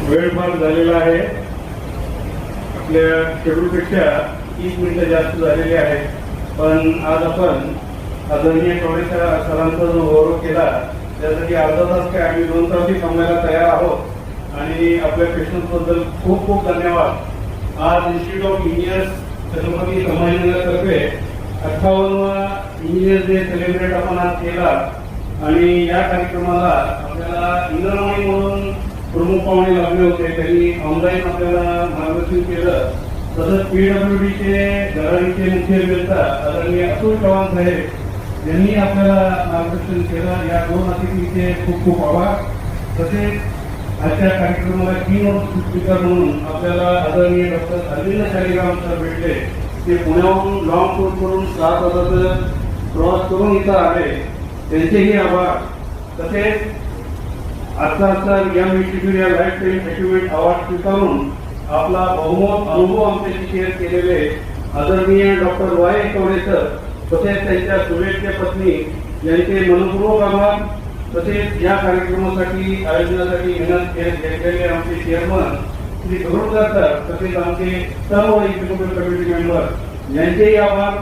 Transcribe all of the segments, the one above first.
वेळ फार झालेला आहे. आपल्या शेड्यूलपेक्षा 30 मिनिटं जास्त झालेली आहेत. पण आज आपण आदरणीय कवडेकर सरांचा जो गौरव केला त्यासाठी अर्धा तास काय आम्ही 2 तासही थांबायला तयार आहोत आणि आपल्या पेशंट्सबद्दल खूप खूप धन्यवाद. आज इन्स्टिट्यूट ऑफ इंजिनियर्स छत्रपती संभाजीनगरतर्फे 58वा इंजिनियर्स डे सेलिब्रेट आपण आज केला आणि या कार्यक्रमाला आपल्याला इंद्रवाणी म्हणून प्रमुख पाहुणे लागले होते. त्यांनी ऑनलाईन आपल्याला मार्गदर्शन केलं. तसंच पीडब्ल्यूडीचे धडाडीचे मुख्य अभियंता आदरणीय अतुल चव्हाण साहेब यांनी आपल्याला मार्गदर्शन केलं. या 2 अतिथींचे खूप खूप आभार. तसेच आजच्या कार्यक्रमाला कीनोट स्पीकर म्हणून आपल्याला आदरणीय डॉक्टर अरविंद शालिग्राम सर भेटले. ते पुण्याहून लॉंग टूर करून 7 तासाचा प्रवास करून इथं आले. त्यांचेही आभार. तसेच आजचा सर या इन्स्टिट्यूट या लाईफ टाईम अचिव्हमेंट अवॉर्ड स्वीकारून आपला बहुमोल अनुभव आमच्याशी शेअर केलेले आदरणीय डॉक्टर वाय कवडे सर तसेच त्यांच्या सुरेशच्या पत्नी यांचे मनपूर्वक आभार. तसेच या कार्यक्रमासाठी आयोजनासाठी मेहनत घेतलेले आमचे चेअरमन श्री गरुडकर सर तसेच आमचे सर्व एक्झिक्युटिव्ह कमिटी मेंबर यांचेही आभार.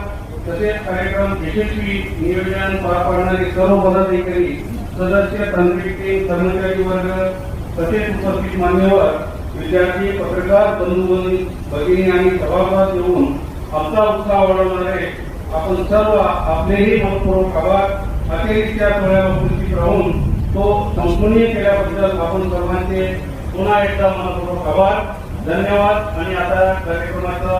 तसेच कार्यक्रम यशस्वी नियोजन पार पाडणारे सर्व पदाधिकारी सदस्य तांत्रिक टीम कर्मचारी वर्ग तसेच उपस्थित मान्यवर विद्यार्थी पत्रकार बंधू भगिनी आणि सभासद येऊन आमचा उत्साह वाढवणारे आपण सर्व आपलेही मनपूर्वक आभार. अखेरीच्या सोहळ्याला उपस्थित राहून तो संपूर्ण केल्याबद्दल आपण सर्वांचे पुन्हा एकदा मनपूर्वक आभार. धन्यवाद. आणि आता कार्यक्रमाचा